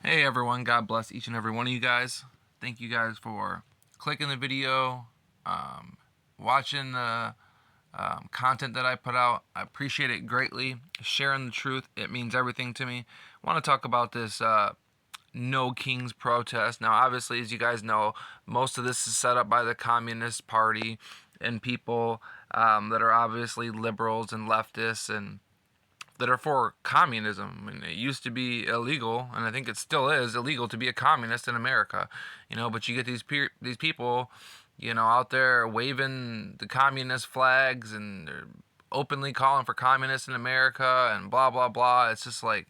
Hey everyone, God bless each and every one of you guys. Thank you guys for clicking the video, watching the content that I put out. I appreciate it greatly. Sharing the truth, it means everything to me. I want to talk about this No Kings protest. Now, obviously, as you guys know, most of this is set up by the Communist Party and people that are obviously liberals and leftists and that are for communism. I mean, it used to be illegal, and I think it still is illegal to be a communist in America. But you get these people, out there waving the communist flags, and they're openly calling for communists in America, and blah blah blah. It's just like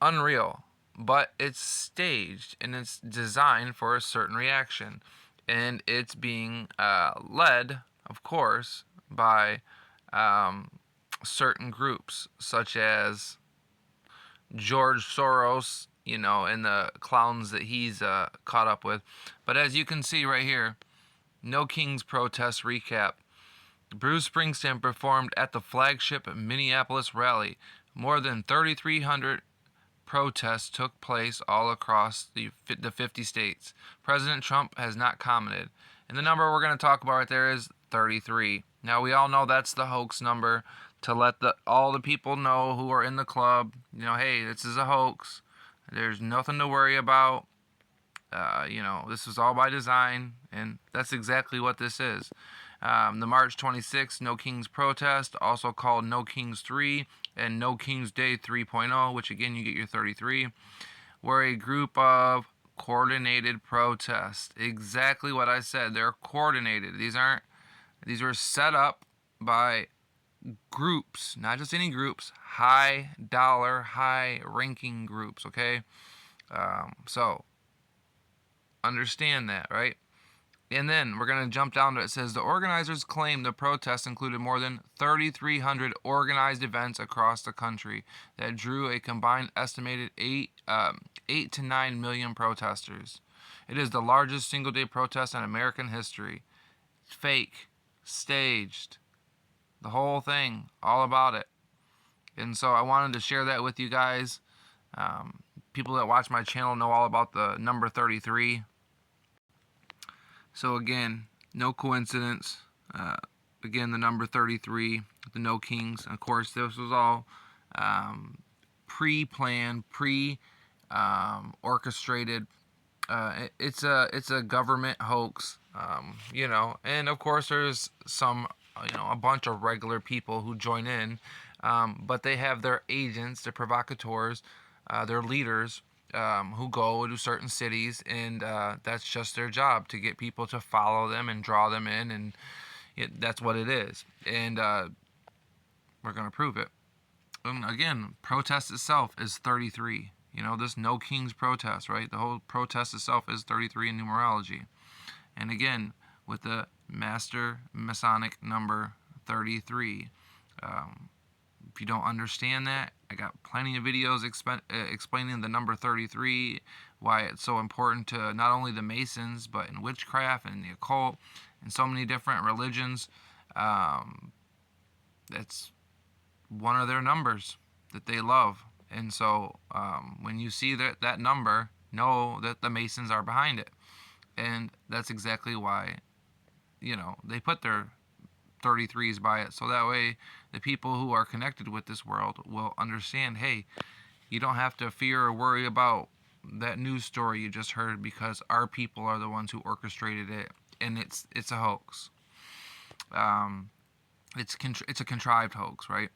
unreal. But it's staged and it's designed for a certain reaction, and it's being led, of course, by certain groups, such as George Soros, and the clowns that he's caught up with. But as you can see right here, No Kings protest recap. Bruce Springsteen performed at the flagship Minneapolis rally. More than 3,300 protests took place all across the 50 states. President Trump has not commented. And the number we're going to talk about right there is 33. Now, we all know that's the hoax number to let all the people know who are in the club, hey, this is a hoax. There's nothing to worry about. This was all by design, and that's exactly what this is. The March 26th No Kings protest, also called No Kings 3 and No Kings Day 3.0, which again you get your 33, were a group of coordinated protests. Exactly what I said. They're coordinated. These were set up by groups, not just any groups, high dollar, high ranking groups, okay? So understand that, right? And then we're going to jump down to it. Says the organizers claim the protests included more than 3,300 organized events across the country that drew a combined estimated 8 to 9 million protesters. It is the largest single-day protest in American history. Fake, staged, the whole thing, all about it. And so I wanted to share that with you guys. People that watch my channel know all about the number 33. So again, no coincidence. Again, the number 33, the No Kings. And of course, this was all pre-planned, orchestrated. It's a government hoax, and of course there's some, a bunch of regular people who join in, but they have their agents, their provocateurs, their leaders, who go to certain cities, and that's just their job, to get people to follow them and draw them in, and that's what it is. And we're going to prove it. And again, protest itself is 33. This No Kings protest, right? The whole protest itself is 33 in numerology. And again, with the Master Masonic number 33. If you don't understand that, I got plenty of videos explaining the number 33, why it's so important to not only the Masons, but in witchcraft and the occult and so many different religions. It's one of their numbers that they love. And so when you see that number, know that the Masons are behind it. And that's exactly why, they put their 33s by it, so that way the people who are connected with this world will understand, hey, you don't have to fear or worry about that news story you just heard, because our people are the ones who orchestrated it, and it's a hoax. It's a contrived hoax, right?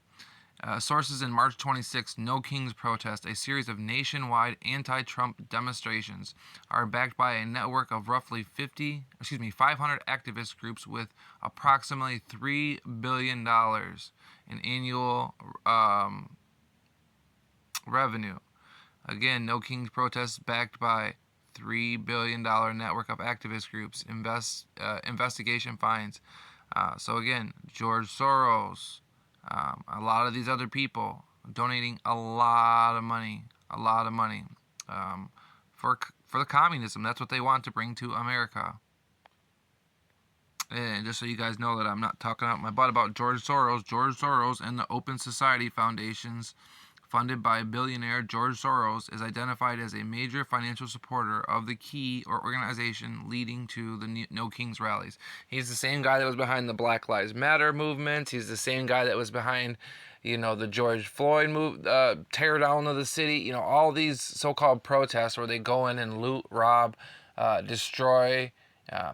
Sources in March 26th No Kings protest, a series of nationwide anti-Trump demonstrations, are backed by a network of roughly 500 activist groups with approximately $3 billion in annual revenue. Again, No Kings protests backed by $3 billion network of activist groups. Investigation finds. So again, George Soros, a lot of these other people donating a lot of money, for the communism. That's what they want to bring to America. And just so you guys know that I'm not talking out my butt about George Soros and the Open Society funded by billionaire George Soros, is identified as a major financial supporter of the key or organization leading to the No Kings rallies. He's the same guy that was behind the Black Lives Matter movement. He's the same guy that was behind, the George Floyd tear down of the city. All these so-called protests where they go in and loot, rob, destroy,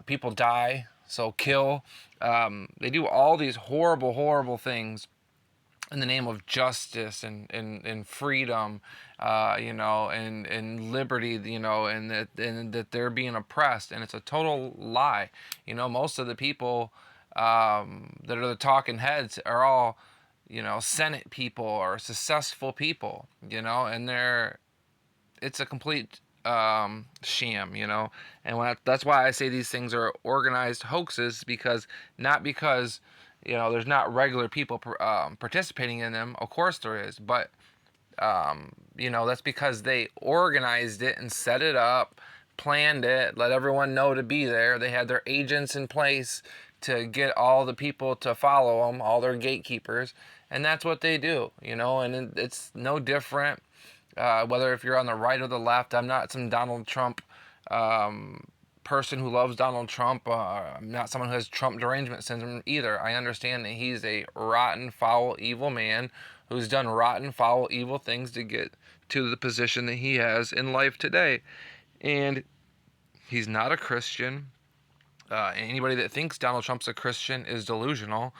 people die, so kill. They do all these horrible, horrible things in the name of justice and freedom, and liberty, and that they're being oppressed, and it's a total lie. Most of the people that are the talking heads are all, Senate people or successful people, and it's a complete sham, and that's why I say these things are organized hoaxes, not because there's not regular people participating in them. Of course there is, but that's because they organized it and set it up, planned it, let everyone know to be there. They had their agents in place to get all the people to follow them, all their gatekeepers, and that's what they do, and it's no different. Whether if you're on the right or the left, I'm not some Donald Trump person who loves Donald Trump. I'm not someone who has Trump derangement syndrome either. I understand that he's a rotten, foul, evil man who's done rotten, foul, evil things to get to the position that he has in life today. And he's not a Christian. Anybody that thinks Donald Trump's a Christian is delusional.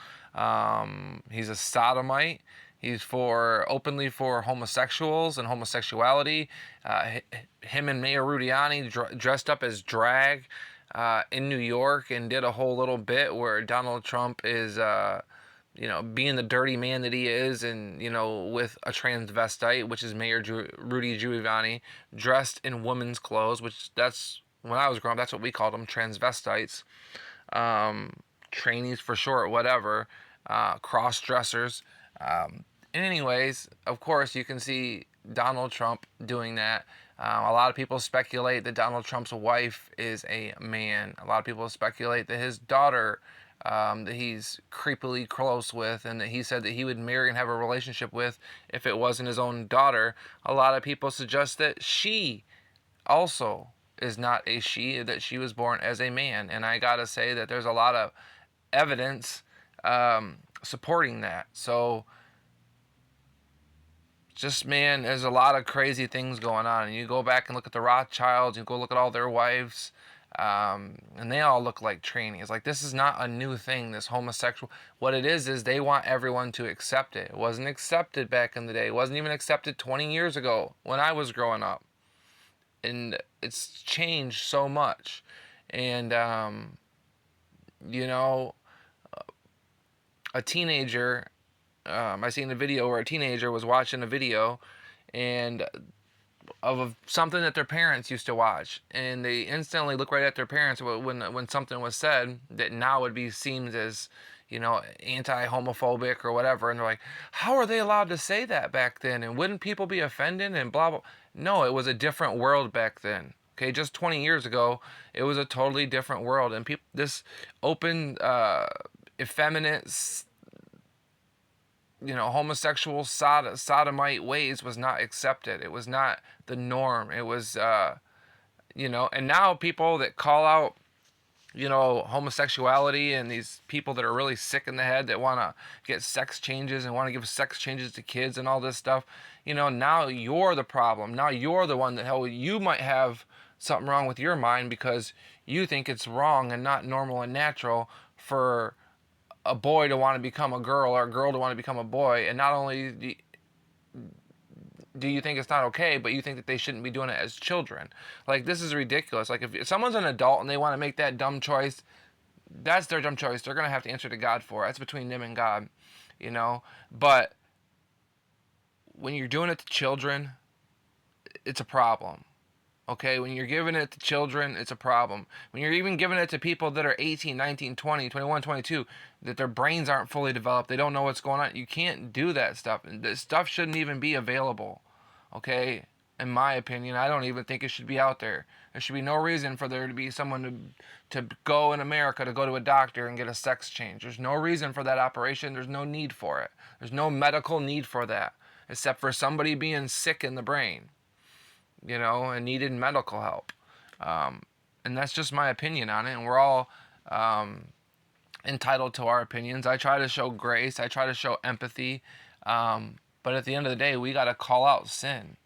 He's a sodomite. He's openly for homosexuals and homosexuality. Him and Mayor Rudiani dressed up as drag in New York and did a whole little bit where Donald Trump is, being the dirty man that he is, and with a transvestite, which is Mayor Rudy Giuliani, dressed in women's clothes, which that's when I was growing up, that's what we called them, transvestites, trainees for short, whatever, cross dressers. Anyways, of course, you can see Donald Trump doing that. A lot of people speculate that Donald Trump's wife is a man. A lot of people speculate that his daughter, that he's creepily close with, and that he said that he would marry and have a relationship with if it wasn't his own daughter. A lot of people suggest that she also is not a she, that she was born as a man. And I gotta say that there's a lot of evidence supporting that. So just, man, there's a lot of crazy things going on. And you go back and look at the Rothschilds, you go look at all their wives, and they all look like trainees. Like, this is not a new thing, this homosexual. What it is they want everyone to accept it. It wasn't accepted back in the day. It wasn't even accepted 20 years ago when I was growing up. And it's changed so much. And, a teenager, I seen a video where a teenager was watching a video and of something that their parents used to watch, and they instantly look right at their parents when something was said that now would be seen as, anti-homophobic or whatever, and they're like, how are they allowed to say that back then, and wouldn't people be offended and blah blah. No, it was a different world back then. Okay, just 20 years ago, it was a totally different world, and this open, effeminate, homosexual sodomite ways was not accepted. It was not the norm. It was, and now people that call out, homosexuality, and these people that are really sick in the head that want to get sex changes and want to give sex changes to kids and all this stuff, now you're the problem. Now you're the one that, hell, you might have something wrong with your mind because you think it's wrong and not normal and natural for a boy to want to become a girl or a girl to want to become a boy. And not only do you think it's not okay, but you think that they shouldn't be doing it as children. Like, this is ridiculous. Like, if someone's an adult and they want to make that dumb choice, that's their dumb choice. They're going to have to answer to God for it. That's between them and God, But when you're doing it to children, it's a problem. Okay, when you're giving it to children, it's a problem. When you're even giving it to people that are 18, 19, 20, 21, 22, that their brains aren't fully developed, they don't know what's going on, you can't do that stuff. And this stuff shouldn't even be available. Okay, in my opinion, I don't even think it should be out there. There should be no reason for there to be someone to go in America to go to a doctor and get a sex change. There's no reason for that operation. There's no need for it. There's no medical need for that. except for somebody being sick in the brain, and needed medical help. And that's just my opinion on it. And we're all entitled to our opinions. I try to show grace. I try to show empathy. But at the end of the day, we got to call out sin.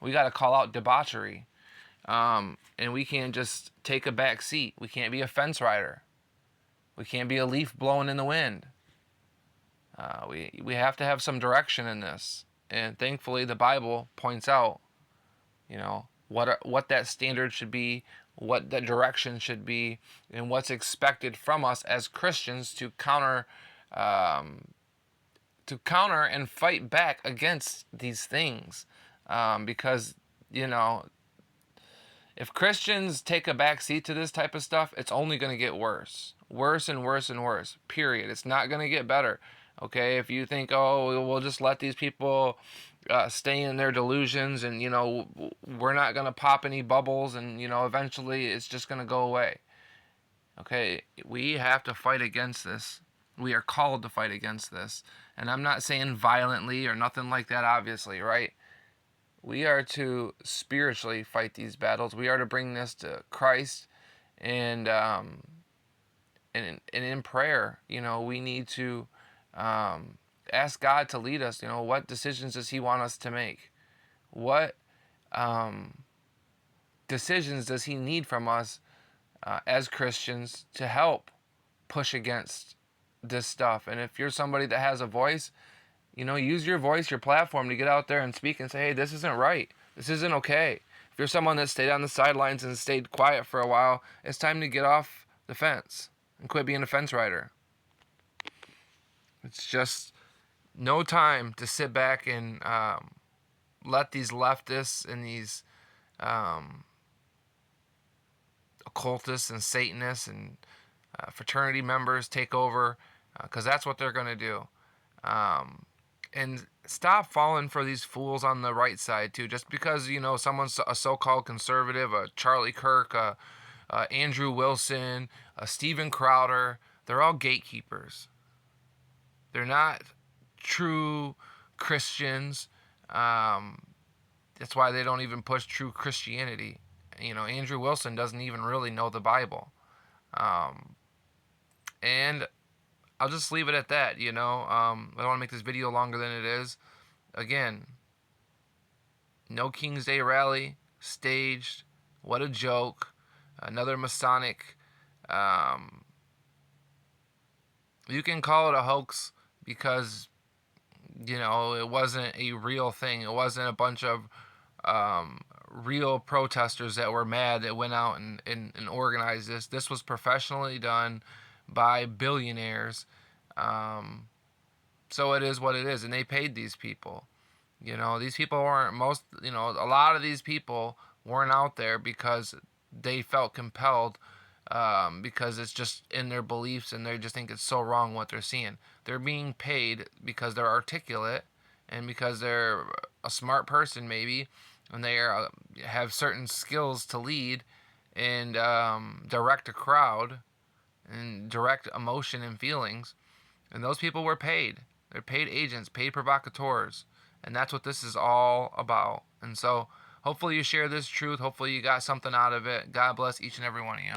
We got to call out debauchery. And we can't just take a back seat. We can't be a fence rider. We can't be a leaf blowing in the wind. We have to have some direction in this. And thankfully, the Bible points out, what that standard should be, what the direction should be, and what's expected from us as Christians to counter and fight back against these things. Because, if Christians take a back seat to this type of stuff, it's only going to get worse. Worse and worse and worse. Period. It's not going to get better. Okay? If you think, oh, we'll just let these people stay in their delusions and, we're not going to pop any bubbles and, eventually it's just going to go away. Okay? We have to fight against this. We are called to fight against this. And I'm not saying violently or nothing like that, obviously, right? We are to spiritually fight these battles. We are to bring this to Christ, and in prayer, we need to ask God to lead us. What decisions does He want us to make? What decisions does He need from us as Christians to help push against this stuff? And if you're somebody that has a voice, use your voice, your platform to get out there and speak and say, hey, this isn't right. This isn't okay. If you're someone that stayed on the sidelines and stayed quiet for a while, it's time to get off the fence and quit being a fence rider. It's just no time to sit back and let these leftists and these occultists and Satanists and fraternity members take over, because that's what they're going to do. And stop falling for these fools on the right side too. Just because someone's a so-called conservative, a Charlie Kirk, a Andrew Wilson, a Steven Crowder, they're all gatekeepers. They're not true Christians. That's why they don't even push true Christianity. Andrew Wilson doesn't even really know the Bible. And I'll just leave it at that, I don't want to make this video longer than it is. Again, no King's Day rally, staged, what a joke, another Masonic, you can call it a hoax because, it wasn't a real thing. It wasn't a bunch of real protesters that were mad that went out and organized this. This was professionally done by billionaires. So it is what it is, and they paid these people. These people weren't a lot of these people weren't out there because they felt compelled, because it's just in their beliefs and they just think it's so wrong what they're seeing. They're being paid because they're articulate and because they're a smart person maybe, and they have certain skills to lead and direct a crowd and direct emotion and feelings. And those people were paid. They're paid agents, paid provocateurs. And that's what this is all about. And so hopefully you share this truth. Hopefully you got something out of it. God bless each and every one of you.